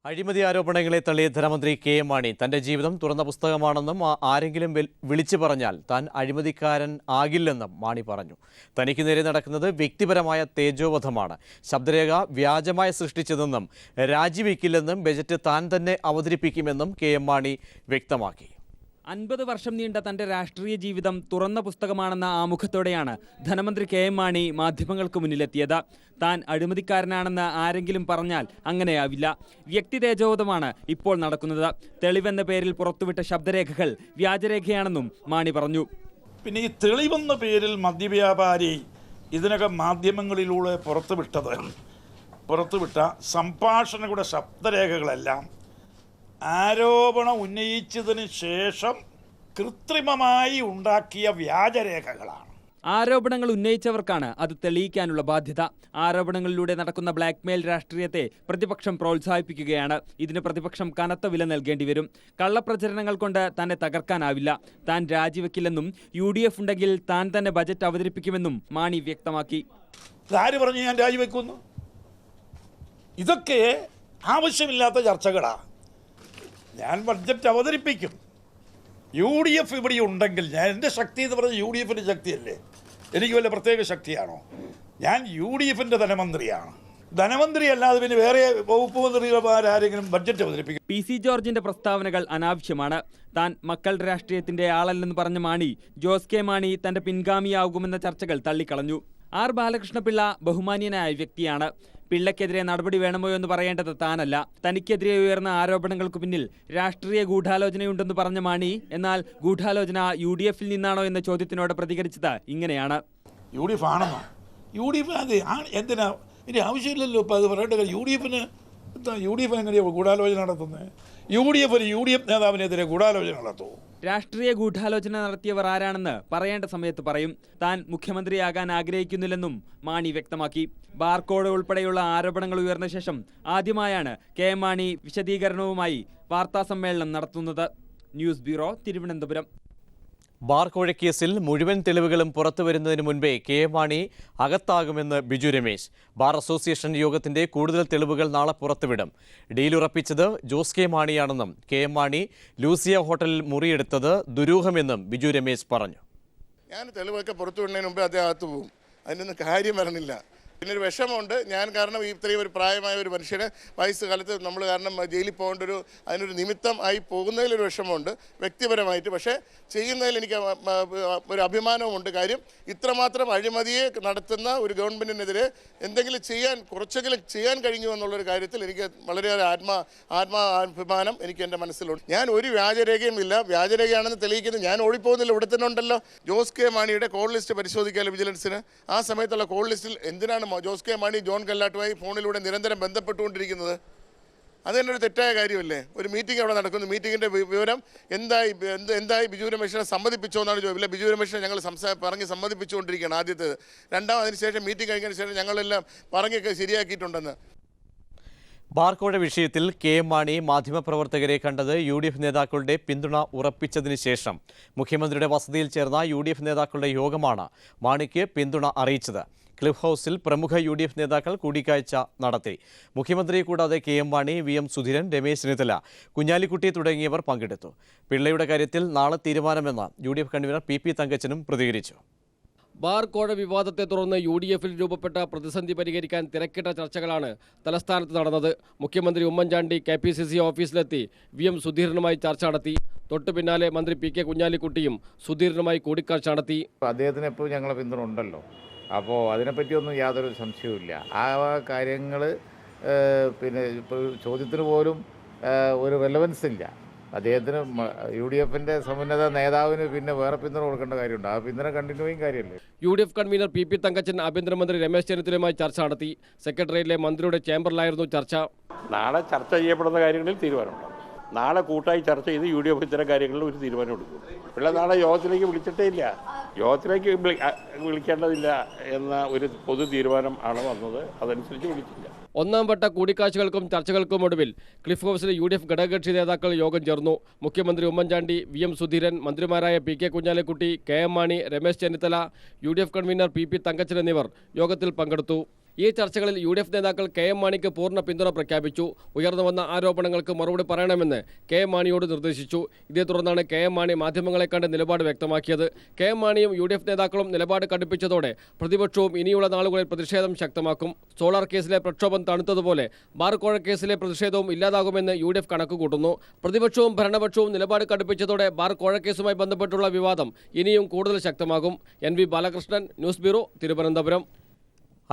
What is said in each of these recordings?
അഴിമതി ആരോപണങ്ങളെ തള്ളിയ ധനമന്ത്രി കെ.എം. മാണി തന്റെ ജീവിതം തുറന്ന പുസ്തകമാണെന്നും ആരെങ്കിലും വിളിച്ചു പറഞ്ഞാൽ താൻ അഴിമതിക്കാരൻ ആകില്ലെന്നും മാണി പറഞ്ഞു. തനിക്ക് നേരെ നടക്കുന്നത് വ്യക്തിപരമായ തേജോവധമാണ്. ശബ്ദരേഖ വ്യാജമായി സൃഷ്ടിച്ചതെന്നും രാജിവെക്കില്ലെന്നും ബജറ്റ് താൻ തന്നെ അവതരിപ്പിക്കുമെന്നും കെ.എം. മാണി വ്യക്തമാക്കി. 50 വർഷം നീണ്ട തന്റെ രാഷ്ട്രീയ ജീവിതം തുറന്ന പുസ്തകമാണെന്ന ആമുഖത്തോടെയാണ് ധനമന്ത്രി കെ.എം. മാണി മാധ്യമങ്ങൾക്ക് മുന്നിലെത്തിയത്. താൻ അഴിമതിക്കാരനാണെന്ന് ആരെങ്കിലും പറഞ്ഞാൽ അങ്ങനെയാവില്ല. വ്യക്തി തേജോവധമാണ് ഇപ്പോൾ നടക്കുന്നത്. തെളിവെന്ന പേരിൽ പുറത്തുവിട്ട ശബ്ദരേഖകൾ വ്യാജരേഖയാണെന്നും മാണി പറഞ്ഞു. പിന്നെ ഈ തെളിവെന്ന പേരിൽ മദ്യവ്യാപാരി ഇതിനകം മാധ്യമങ്ങളിലൂടെ പുറത്തുവിട്ട സംഭാഷണങ്ങളുടെ ശബ്ദരേഖകളെല്ലാം ആരോപണം ഉന്നയിച്ചതിന് ശേഷം കൃത്രിമമായി ഉണ്ടാക്കിയ വ്യാജരേഖകളാണ്. ആരോപണങ്ങൾ ഉന്നയിച്ചവർക്കാണ് അത് തെളിയിക്കാനുള്ള ബാധ്യത. ആരോപണങ്ങളിലൂടെ നടക്കുന്ന ബ്ലാക്ക്മെയിൽ രാഷ്ട്രീയത്തെ പ്രതിപക്ഷം പ്രോത്സാഹിപ്പിക്കുകയാണ്. ഇതിന് പ്രതിപക്ഷം കനത്ത വില നൽകേണ്ടി വരും. കള്ളപ്രചരണങ്ങൾ കൊണ്ട് തന്നെ തകർക്കാനാവില്ല. താൻ രാജിവെക്കില്ലെന്നും UDF ഉണ്ടെങ്കിൽ താൻ തന്നെ ബജറ്റ് അവതരിപ്പിക്കുമെന്നും മാണി വ്യക്തമാക്കി. ആര് പറഞ്ഞു ഞാൻ രാജിവെക്കുന്നു? ഇതൊക്കെ ആവശ്യമില്ലാത്ത ചർച്ചകളാണ്. ഞാൻ ബഡ്ജറ്റ് അവതരിപ്പിക്കും. UDF ഇവിടെ ഉണ്ടെങ്കിൽ എൻ്റെ ശക്തി എന്ന് പറഞ്ഞാൽ UDFിൻ്റെ ശക്തിയല്ലേ? എനിക്ക് വല്ല പ്രത്യേക ശക്തിയാണോ? ഞാൻ UDFിൻ്റെ ധനമന്ത്രിയാണ്. ധനമന്ത്രി അല്ലാതെ പിന്നെ വേറെ വകുപ്പ് മന്ത്രിമാരാരെങ്കിലും ബഡ്ജറ്റ് അവതരിപ്പിക്കും? PC ജോർജിന്റെ പ്രസ്താവനകൾ അനാവശ്യമാണ്. താൻ മക്കളുടെ രാഷ്ട്രീയത്തിന്റെ ആളല്ലെന്ന് പറഞ്ഞ മാണി ജോസ് കെ മാണി തന്റെ പിൻഗാമിയാകുമെന്ന ചർച്ചകൾ തള്ളിക്കളഞ്ഞു. R. ബാലകൃഷ്ണപിള്ള ബഹുമാന്യനായ വ്യക്തിയാണ്. പിള്ളയ്ക്കെതിരെ നടപടി വേണമോ എന്ന് പറയേണ്ടത് താനല്ല. തനിക്കെതിരെ ഉയർന്ന ആരോപണങ്ങൾക്ക് പിന്നിൽ രാഷ്ട്രീയ ഗൂഢാലോചനയുണ്ടെന്ന് പറഞ്ഞ മാണി എന്നാൽ ഗൂഢാലോചന UDFിൽ നിന്നാണോ എന്ന ചോദ്യത്തിനോട് പ്രതികരിച്ചത് ഇങ്ങനെയാണ്. UDF ആണെന്നോ? UDF അതെ എന്തിനാ? ഇനി ആവശ്യമില്ലല്ലോ. ഇപ്പം അത് പറയേണ്ട UDF എങ്ങനെയാണ് ഗൂഢാലോചന നടത്തുന്നത്? UDF നേതാവിനെതിരെ ഗൂഢാലോചന നടത്തുമോ? രാഷ്ട്രീയ ഗൂഢാലോചന നടത്തിയവർ ആരാണെന്ന് പറയേണ്ട സമയത്ത് പറയും. താൻ മുഖ്യമന്ത്രിയാകാൻ ആഗ്രഹിക്കുന്നില്ലെന്നും മാണി വ്യക്തമാക്കി. ബാർകോഡ് ഉൾപ്പെടെയുള്ള ആരോപണങ്ങൾ ഉയർന്ന ശേഷം ആദ്യമായാണ് കെ.എം. മാണി വിശദീകരണവുമായി വാർത്താസമ്മേളനം നടത്തുന്നത്. News bureau, Thiruvananthapuram. ബാർകോഴ കേസിൽ മുഴുവൻ തെളിവുകളും പുറത്തുവരുന്നതിന് മുൻപേ കെ.എം. മാണി അകത്താകുമെന്ന് ബിജു രമേശ്. ബാർ അസോസിയേഷൻ യോഗത്തിന്റെ കൂടുതൽ തെളിവുകൾ നാളെ പുറത്തുവിടും. ഡീലുറപ്പിച്ചത് ജോസ് കെ മാണിയാണെന്നും കെ.എം. മാണി ലൂസിയ ഹോട്ടലിൽ മുറിയെടുത്തത് ദുരൂഹമെന്നും ബിജു രമേശ് പറഞ്ഞു. ഞാൻ തെളിവൊക്കെ പുറത്തുവിടുന്നതിന് മുമ്പേ അദ്ദേഹം അകത്ത് പോകും. അതിനൊന്നും കാര്യം വരണില്ല. പിന്നൊരു വിഷമമുണ്ട്. ഞാൻ കാരണം ഇത്രയും ഒരു പ്രായമായ ഒരു മനുഷ്യന് വയസ്സുകാലത്ത് നമ്മൾ കാരണം ജയിലിൽ പോകേണ്ട അതിനൊരു നിമിത്തം ആയി പോകുന്നതിലൊരു വിഷമമുണ്ട് വ്യക്തിപരമായിട്ട്. പക്ഷേ ചെയ്യുന്നതിൽ എനിക്ക് ഒരു അഭിമാനവുമുണ്ട്. കാര്യം ഇത്രമാത്രം അഴിമതിയെ നടത്തുന്ന ഒരു ഗവൺമെൻറ്റിനെതിരെ എന്തെങ്കിലും കുറച്ചെങ്കിലും ചെയ്യാൻ കഴിഞ്ഞു എന്നുള്ളൊരു കാര്യത്തിൽ എനിക്ക് വളരെയേറെ ആത്മാഭിമാനം എനിക്ക് എൻ്റെ മനസ്സിലുണ്ട്. ഞാൻ ഒരു വ്യാജരേഖയും ഇല്ല. വ്യാജരേഖയാണെന്ന് തെളിയിക്കുന്നത് ഞാൻ ഓടിപ്പോകുന്നില്ല. ഇവിടെ തന്നെ ഉണ്ടല്ലോ. ജോസ് കെ മാണിയുടെ കോൾ ലിസ്റ്റ് പരിശോധിക്കാമല്ലോ വിജിലൻസിന്. ആ സമയത്തുള്ള കോൾ ലിസ്റ്റിൽ എന്തിനാണ് ജോസ് കെ മാണി ജോൺ കല്ലാട്ടുമായി ഫോണിലൂടെ നിരന്തരം ബന്ധപ്പെട്ടുകൊണ്ടിരിക്കുന്നത്? അത് തന്നെ ഒരു തെറ്റായ കാര്യമല്ലേ? ഒരു മീറ്റിംഗ് അവിടെ നടക്കുന്നു. മീറ്റിങ്ങിൻ്റെ വിവരം എന്തായി ബിജു രമേശിനെ സമ്മതിപ്പിച്ചോ എന്നാണ് ചോദിക്കില്ല. ബിജു രമേശിനെ ഞങ്ങൾ പറഞ്ഞ് സമ്മതിപ്പിച്ചുകൊണ്ടിരിക്കുകയാണ് ആദ്യത്തേത്. അതിന് ശേഷം മീറ്റിംഗ് കഴിഞ്ഞതിന് ശേഷം ഞങ്ങളെല്ലാം പറഞ്ഞൊക്കെ ശരിയാക്കിയിട്ടുണ്ടെന്ന്. ബാർകോഴ വിഷയത്തിൽ കെ.എം. മാണി മാധ്യമപ്രവർത്തകരെ കണ്ടത് UDF നേതാക്കളുടെ പിന്തുണ ഉറപ്പിച്ചതിന് ശേഷം മുഖ്യമന്ത്രിയുടെ വസതിയിൽ ചേർന്ന UDF നേതാക്കളുടെ യോഗമാണ് മാണിക്ക് പിന്തുണ അറിയിച്ചത്. ക്ലിഫ് ഹൗസിൽ പ്രമുഖ UDF നേതാക്കൾ കൂടിക്കാഴ്ച നടത്തി. മുഖ്യമന്ത്രിയെ കൂടാതെ കെ.എം. മാണി, VM സുധീരൻ, രമേശ് ചെന്നിത്തല, കുഞ്ഞാലിക്കുട്ടി തുടങ്ങിയവർ പങ്കെടുത്തു. പിള്ളയുടെ കാര്യത്തിൽ നാളെ തീരുമാനമെന്ന് UDF കൺവീനർ PP തങ്കച്ചനും പ്രതികരിച്ചു. ബാർകോഴ വിവാദത്തെ തുടർന്ന് UDFിൽ രൂപപ്പെട്ട പ്രതിസന്ധി പരിഹരിക്കാൻ തിരക്കിട്ട ചർച്ചകളാണ് തലസ്ഥാനത്ത് നടന്നത്. മുഖ്യമന്ത്രി ഉമ്മൻചാണ്ടി KPCC ഓഫീസിലെത്തി VM സുധീരനുമായി ചർച്ച നടത്തി. തൊട്ടു പിന്നാലെ മന്ത്രി PK കുഞ്ഞാലിക്കുട്ടിയും സുധീരനുമായി കൂടിക്കാഴ്ച നടത്തി. അദ്ദേഹത്തിന് എപ്പോഴും ഞങ്ങളെ പിന്തുണ ഉണ്ടല്ലോ. അപ്പോൾ അതിനെപ്പറ്റിയൊന്നും യാതൊരു സംശയവുമില്ല. ആ കാര്യങ്ങൾ പിന്നെ ഇപ്പോൾ ചോദ്യത്തിന് പോലും ഒരു റെലവൻസ് ഇല്ല. അദ്ദേഹത്തിന് UDFിൻ്റെ സമുന്നത നേതാവിന് പിന്നെ വേറെ പിന്തുണ കൊടുക്കേണ്ട കാര്യമുണ്ട്. ആ പിന്തുണ കണ്ടിന്യൂയിങ് കാര്യമല്ലേ. UDF കൺവീനർ PP തങ്കച്ചൻ ആഭ്യന്തരമന്ത്രി രമേശ് ചെന്നിത്തലയുമായി ചർച്ച നടത്തി. സെക്രട്ടേറിയറ്റിലെ മന്ത്രിയുടെ ചേംബറിലായിരുന്നു ചർച്ച. നാളെ ചർച്ച ചെയ്യപ്പെടുന്ന കാര്യങ്ങളിൽ തീരുമാനമുണ്ടാകും. നാളെ കൂട്ടായി ചർച്ച ചെയ്ത് UDF ഇത്തരം കാര്യങ്ങളിൽ ഒരു തീരുമാനം എടുക്കും. പിള്ളേ നാളെ യോഗത്തിലേക്ക് വിളിച്ചിട്ടേ ഇല്ല. യോഗത്തിലേക്ക് വിളിക്കേണ്ടതില്ല എന്ന ഒരു പൊതു തീരുമാനം ആണ് വന്നത്. അതനുസരിച്ച് വിളിച്ചില്ല. ഒന്നാം വട്ട കൂടിക്കാഴ്ചകൾക്കും ചർച്ചകൾക്കും ഒടുവിൽ ക്ലിഫ് ഹൗസിലെ UDF ഘടകകക്ഷി നേതാക്കൾ യോഗം ചേർന്നു. മുഖ്യമന്ത്രി ഉമ്മൻചാണ്ടി, VM സുധീരൻ, മന്ത്രിമാരായ PK Kunhalikutty, KM Mani, Ramesh Chennithala, UDF convener PP Thankachan എന്നിവർ യോഗത്തിൽ പങ്കെടുത്തു. ഈ ചർച്ചകളിൽ UDF നേതാക്കൾ KM മാണിക്ക് പൂർണ്ണ പിന്തുണ പ്രഖ്യാപിച്ചു. ഉയർന്നു വന്ന ആരോപണങ്ങൾക്ക് മറുപടി പറയണമെന്ന് KM മാണിയോട് നിർദ്ദേശിച്ചു. ഇതേ തുടർന്നാണ് KM മാണി മാധ്യമങ്ങളെ കണ്ട് നിലപാട് വ്യക്തമാക്കിയത്. KM മാണിയും UDF നേതാക്കളും നിലപാട് കടുപ്പിച്ചതോടെ പ്രതിപക്ഷവും ഇനിയുള്ള നാളുകളിൽ പ്രതിഷേധം ശക്തമാക്കും. സോളാർ കേസിലെ പ്രക്ഷോഭം തണുത്തതുപോലെ ബാർ കോഴ കേസിലെ പ്രതിഷേധവും ഇല്ലാതാകുമെന്ന് UDF കണക്കുകൂട്ടുന്നു. പ്രതിപക്ഷവും ഭരണപക്ഷവും നിലപാട് കടുപ്പിച്ചതോടെ ബാർ കോഴ കേസുമായി ബന്ധപ്പെട്ടുള്ള വിവാദം ഇനിയും കൂടുതൽ ശക്തമാകും. NV Balakrishnan, news bureau, Thiruvananthapuram.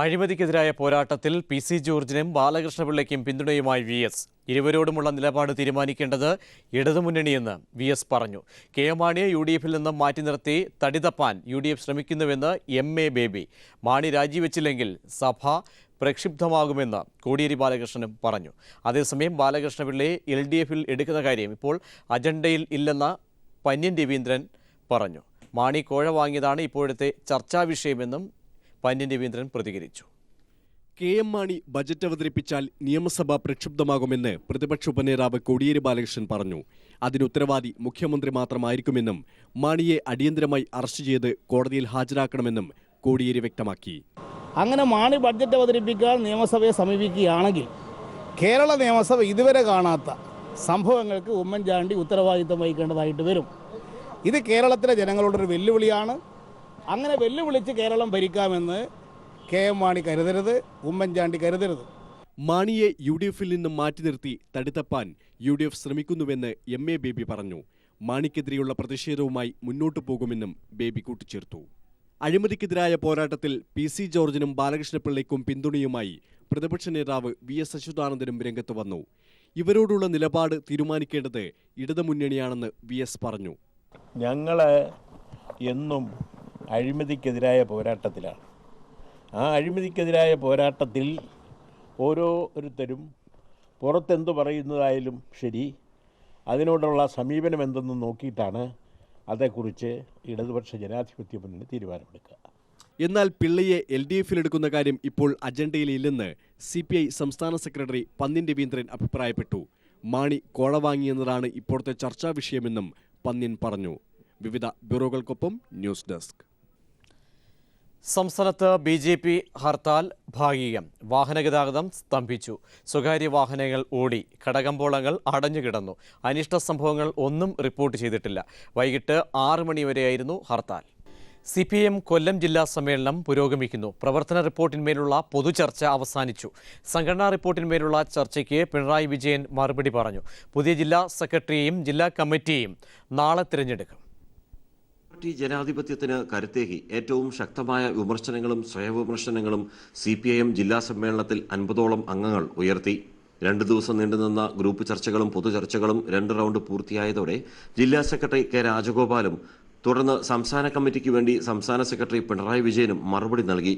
അഴിമതിക്കെതിരായ പോരാട്ടത്തിൽ PC ജോർജിനും ബാലകൃഷ്ണപിള്ളയ്ക്കും പിന്തുണയുമായി VS. ഇരുവരോടുമുള്ള നിലപാട് തീരുമാനിക്കേണ്ടത് ഇടതുമുന്നണിയെന്ന് VS പറഞ്ഞു. KM മാണിയെ UDFിൽ നിന്നും മാറ്റി നിർത്തി തടിതപ്പാൻ UDF ശ്രമിക്കുന്നുവെന്ന് MA ബേബി. മാണി രാജിവെച്ചില്ലെങ്കിൽ സഭ പ്രക്ഷുബ്ധമാകുമെന്ന് കോടിയേരി ബാലകൃഷ്ണനും പറഞ്ഞു. അതേസമയം ബാലകൃഷ്ണപിള്ളയെ LDFിൽ എടുക്കുന്ന കാര്യം ഇപ്പോൾ അജണ്ടയിൽ ഇല്ലെന്ന് പന്ന്യൻ രവീന്ദ്രൻ പറഞ്ഞു. മാണി കോഴ വാങ്ങിയതാണ് ഇപ്പോഴത്തെ ചർച്ചാ വിഷയമെന്നും പന്ന്യൻ രവീന്ദ്രൻ പ്രതികരിച്ചു. KM മാണി ബജറ്റ് അവതരിപ്പിച്ചാൽ നിയമസഭ പ്രക്ഷുബ്ധമാകുമെന്ന് പ്രതിപക്ഷ ഉപനേതാവ് കോടിയേരി ബാലകൃഷ്ണൻ പറഞ്ഞു. അതിന് ഉത്തരവാദി മുഖ്യമന്ത്രി മാത്രമായിരിക്കുമെന്നും മാണിയെ അടിയന്തരമായി അറസ്റ്റ് ചെയ്ത് കോടതിയിൽ ഹാജരാക്കണമെന്നും കോടിയേരി വ്യക്തമാക്കി. അങ്ങനെ മാണി ബഡ്ജറ്റ് അവതരിപ്പിക്കാൻ നിയമസഭയെ സമീപിക്കുകയാണെങ്കിൽ കേരള നിയമസഭ ഇതുവരെ കാണാത്ത സംഭവങ്ങൾക്ക് ഉമ്മൻചാണ്ടി ഉത്തരവാദിത്തം വഹിക്കേണ്ടതായിട്ട് വരും. ഇത് കേരളത്തിലെ ജനങ്ങളോടൊരു വെല്ലുവിളിയാണ്. അങ്ങനെ വെല്ലുവിളിച്ച് കേരളം ഭരിക്കാമെന്ന് KM മാണി കരുതരുത്, ഉമ്മൻചാണ്ടി കരുതരുത്. മാണിയെ UDFിൽ നിന്നും മാറ്റി നിർത്തി തടിതപ്പാൻ UDF ശ്രമിക്കുന്നുവെന്ന് MA ബേബി പറഞ്ഞു. മാണിക്കെതിരെയുള്ള പ്രതിഷേധവുമായി മുന്നോട്ടു പോകുമെന്നും ബേബി കൂട്ടിച്ചേർത്തു. അഴിമതിക്കെതിരായ പോരാട്ടത്തിൽ PC ജോർജിനും ബാലകൃഷ്ണപിള്ളയ്ക്കും പിന്തുണയുമായി പ്രതിപക്ഷ നേതാവ് VS അച്യുതാനന്ദനും രംഗത്ത് വന്നു. ഇവരോടുള്ള നിലപാട് തീരുമാനിക്കേണ്ടത് ഇടതുമുന്നണിയാണെന്ന് VS പറഞ്ഞു. ഞങ്ങൾ എന്നും അഴിമതിക്കെതിരായ പോരാട്ടത്തിലാണ്. ആ അഴിമതിക്കെതിരായ പോരാട്ടത്തിൽ ഓരോരുത്തരും പുറത്തെന്തു പറയുന്നതായാലും ശരി, അതിനോടുള്ള സമീപനം എന്തെന്ന് നോക്കിയിട്ടാണ് അതേക്കുറിച്ച് ഇടതുപക്ഷ ജനാധിപത്യ മുന്നണി തീരുമാനമെടുക്കുക. എന്നാൽ പിള്ളയെ LDFിലെടുക്കുന്ന കാര്യം ഇപ്പോൾ അജണ്ടയിലില്ലെന്ന് CPI സംസ്ഥാന സെക്രട്ടറി പന്ന്യൻ രവീന്ദ്രൻ അഭിപ്രായപ്പെട്ടു. മാണി കോഴ വാങ്ങിയെന്നതാണ് ഇപ്പോഴത്തെ ചർച്ചാ വിഷയമെന്നും പന്ന്യൻ പറഞ്ഞു. വിവിധ ബ്യൂറോകൾക്കൊപ്പം ന്യൂസ് ഡെസ്ക്. സംസ്ഥാനത്ത് BJP ഹർത്താൽ ഭാഗികം. വാഹനഗതാഗതം സ്തംഭിച്ചു. സ്വകാര്യ വാഹനങ്ങൾ ഓടി. കടകമ്പോളങ്ങൾ അടഞ്ഞുകിടന്നു. അനിഷ്ട സംഭവങ്ങൾ ഒന്നും റിപ്പോർട്ട് ചെയ്തിട്ടില്ല. വൈകിട്ട് 6 മണിവരെയായിരുന്നു ഹർത്താൽ. CPM കൊല്ലം ജില്ലാ സമ്മേളനം പുരോഗമിക്കുന്നു. പ്രവർത്തന റിപ്പോർട്ടിന്മേലുള്ള പൊതുചർച്ച അവസാനിച്ചു. സംഘടനാ റിപ്പോർട്ടിന്മേലുള്ള ചർച്ചയ്ക്ക് പിണറായി വിജയൻ മറുപടി പറഞ്ഞു. പുതിയ ജില്ലാ സെക്രട്ടറിയെയും ജില്ലാ കമ്മിറ്റിയെയും നാളെ തിരഞ്ഞെടുക്കും. പാർട്ടി ജനാധിപത്യത്തിന് കരുത്തേകി ഏറ്റവും ശക്തമായ വിമർശനങ്ങളും സ്വയവിമർശനങ്ങളും CPIM ജില്ലാ സമ്മേളനത്തിൽ 50ഓളം അംഗങ്ങൾ ഉയർത്തി. 2 ദിവസം നീണ്ടുനിന്ന ഗ്രൂപ്പ് ചർച്ചകളും പൊതുചർച്ചകളും 2 റൗണ്ട് പൂർത്തിയായതോടെ ജില്ലാ സെക്രട്ടറി K രാജഗോപാലും തുടർന്ന് സംസ്ഥാന കമ്മിറ്റിക്ക് വേണ്ടി സംസ്ഥാന സെക്രട്ടറി പിണറായി വിജയനും മറുപടി നൽകി.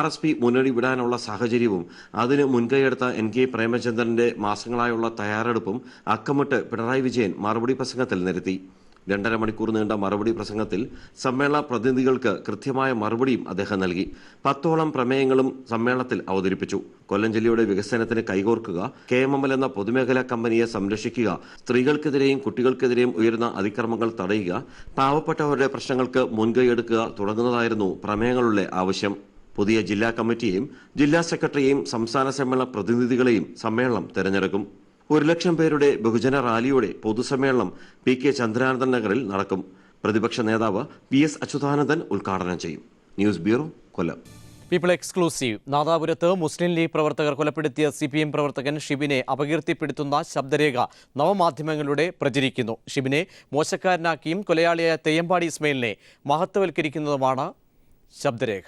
RSP മുന്നണി വിടാനുള്ള സാഹചര്യവും അതിന് മുൻകൈയെടുത്ത NK പ്രേമചന്ദ്രന്റെ മാസങ്ങളായുള്ള തയ്യാറെടുപ്പും അക്കമിട്ട് പിണറായി വിജയൻ മറുപടി പ്രസംഗത്തിൽ നിരത്തി. 2.5 മണിക്കൂർ നീണ്ട മറുപടി പ്രസംഗത്തിൽ സമ്മേളന പ്രതിനിധികൾക്ക് കൃത്യമായ മറുപടിയും അദ്ദേഹം നൽകി. 10ഓളം പ്രമേയങ്ങളും സമ്മേളനത്തിൽ അവതരിപ്പിച്ചു. കൊല്ലം ജില്ലയുടെ വികസനത്തിന് കൈകോർക്കുക, KMML എന്ന പൊതുമേഖലാ കമ്പനിയെ സംരക്ഷിക്കുക, സ്ത്രീകൾക്കെതിരെയും കുട്ടികൾക്കെതിരെയും ഉയരുന്ന അതിക്രമങ്ങൾ തടയുക, പാവപ്പെട്ടവരുടെ പ്രശ്നങ്ങൾക്ക് മുൻകൈയെടുക്കുക തുടങ്ങുന്നതായിരുന്നു പ്രമേയങ്ങളുടെ ആവശ്യം. പുതിയ ജില്ലാ കമ്മിറ്റിയെയും ജില്ലാ സെക്രട്ടറിയെയും സംസ്ഥാന സമ്മേളന പ്രതിനിധികളെയും സമ്മേളനം തെരഞ്ഞെടുക്കും. 1 ലക്ഷം പേരുടെ ബഹുജന റാലിയോടെ പൊതുസമ്മേളനം PK ചന്ദ്രാനന്ദൻ നഗറിൽ നടക്കും. പ്രതിപക്ഷ നേതാവ് VS അച്യുതാനന്ദൻ ഉദ്ഘാടനം ചെയ്യും. News bureau, Kollam. People exclusive. നാദാപുരത്ത് മുസ്ലിം ലീഗ് പ്രവർത്തകർ കൊലപ്പെടുത്തിയ CPM പ്രവർത്തകൻ ഷിബിനെ അപകീർത്തിപ്പെടുത്തുന്ന ശബ്ദരേഖ നവമാധ്യമങ്ങളിലൂടെ പ്രചരിക്കുന്നു. ഷിബിനെ മോശക്കാരനാക്കിയും കൊലയാളിയായ തെയ്യമ്പാടി ഇസ്മയിലിനെ മഹത്വവൽക്കരിക്കുന്നതുമാണ് ശബ്ദരേഖ.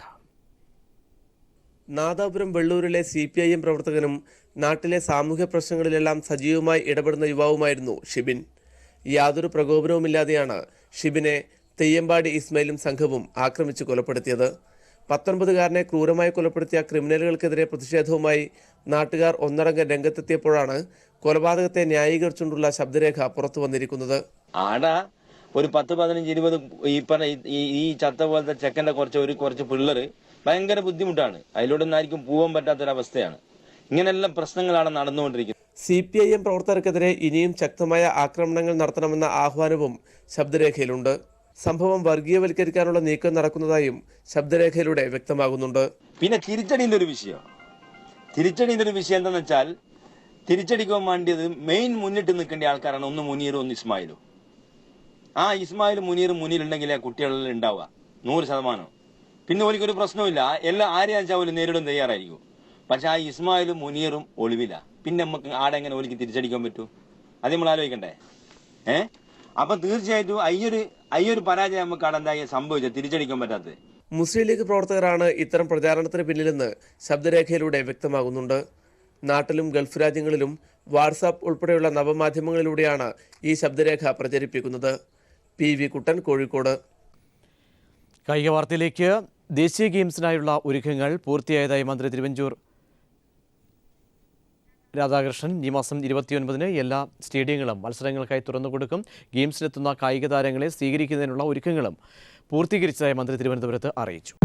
നാദാപുരം വെള്ളൂരിലെ CPIM പ്രവർത്തകനും നാട്ടിലെ സാമൂഹ്യ പ്രശ്നങ്ങളിലെല്ലാം സജീവമായി ഇടപെടുന്ന യുവാവുമായിരുന്നു ഷിബിൻ. യാതൊരു പ്രകോപനവുമില്ലാതെയാണ് ഷിബിനെ തെയ്യമ്പാടി ഇസ്മയിലും സംഘവും ആക്രമിച്ച് കൊലപ്പെടുത്തിയത്. 19-കാരനെ ക്രൂരമായി കൊലപ്പെടുത്തിയ ക്രിമിനലുകൾക്കെതിരെ പ്രതിഷേധവുമായി നാട്ടുകാർ ഒന്നടങ്കം രംഗത്തെത്തിയപ്പോഴാണ് കൊലപാതകത്തെ ന്യായീകരിച്ചുകൊണ്ടുള്ള ശബ്ദരേഖ പുറത്തു വന്നിരിക്കുന്നത്. ഒരു 10-15-20 ഈ ചത്ത പോലത്തെ ചെക്കൻ്റെ കുറച്ച് പിള്ളേർ ഭയങ്കര ബുദ്ധിമുട്ടാണ്. അതിലൂടെ ആയിരിക്കും പോകാൻ പറ്റാത്തൊരവസ്ഥയാണ്. ഇങ്ങനെല്ലാം പ്രശ്നങ്ങളാണ് നടന്നുകൊണ്ടിരിക്കുന്നത്. CPIM പ്രവർത്തകർക്കെതിരെ ഇനിയും ശക്തമായ ആക്രമണങ്ങൾ നടത്തണമെന്ന ആഹ്വാനവും ശബ്ദരേഖയിലുണ്ട്. സംഭവം വർഗീയവൽക്കരിക്കാനുള്ള നീക്കം നടക്കുന്നതായും ശബ്ദരേഖയിലൂടെ വ്യക്തമാകുന്നുണ്ട്. പിന്നെ തിരിച്ചടിയുടെ ഒരു വിഷയം എന്താണെന്ന് വെച്ചാൽ തിരിച്ചടിക്കാൻ വേണ്ടിയത് മെയിൻ മുന്നിട്ട് നിൽക്കേണ്ട ആൾക്കാരാണ്. ഒന്ന് മുനീറും ഒന്ന് ഇസ്മായിലും. ആ ഇസ്മായിലും മുനീറും മുന്നിലുണ്ടെങ്കിലേ കുട്ടികളിൽ ഉണ്ടാവുക 100%. പിന്നെ ഒരിക്കൊരു പ്രശ്നമില്ല, എല്ലാം ആരെയാ വെച്ചാൽ നേരിടാൻ തയ്യാറായിരിക്കും. പക്ഷെ ആ ഇസ്മായിലും മുനീറും ഒളിവില്ല. പിന്നെ നമുക്ക് ആടെങ്ങനെ ഒലിക്ക് തിരിച്ചടിക്കാൻ പറ്റൂ? അത് നമ്മൾ ആലോചിക്കണ്ടേ? അപ്പൊ തീർച്ചയായിട്ടും അയ്യൊരു പരാജയം നമുക്ക് അവിടെ എന്താ സംഭവിച്ചത്, തിരിച്ചടിക്കാൻ പറ്റാത്തത്. മുസ്ലിം ലീഗ് പ്രവർത്തകരാണ് ഇത്തരം പ്രചാരണത്തിന് പിന്നിലെന്ന് ശബ്ദരേഖയിലൂടെ വ്യക്തമാകുന്നുണ്ട്. നാട്ടിലും ഗൾഫ് രാജ്യങ്ങളിലും വാട്സാപ്പ് ഉൾപ്പെടെയുള്ള നവമാധ്യമങ്ങളിലൂടെയാണ് ഈ ശബ്ദരേഖ പ്രചരിപ്പിക്കുന്നത്. PV കുട്ടൻ, കോഴിക്കോട്. കായിക വാർത്തയിലേക്ക്. ദേശീയ ഗെയിംസിനായുള്ള ഒരുക്കങ്ങൾ പൂർത്തിയായതായി മന്ത്രി തിരുവഞ്ചൂർ രാധാകൃഷ്ണൻ. ഈ മാസം 29-ന് എല്ലാ സ്റ്റേഡിയങ്ങളും മത്സരങ്ങൾക്കായി തുറന്നുകൊടുക്കും. ഗെയിംസിലെത്തുന്ന കായിക താരങ്ങളെ സ്വീകരിക്കുന്നതിനുള്ള ഒരുക്കങ്ങളും പൂർത്തീകരിച്ചതായി മന്ത്രി തിരുവനന്തപുരത്ത് അറിയിച്ചു.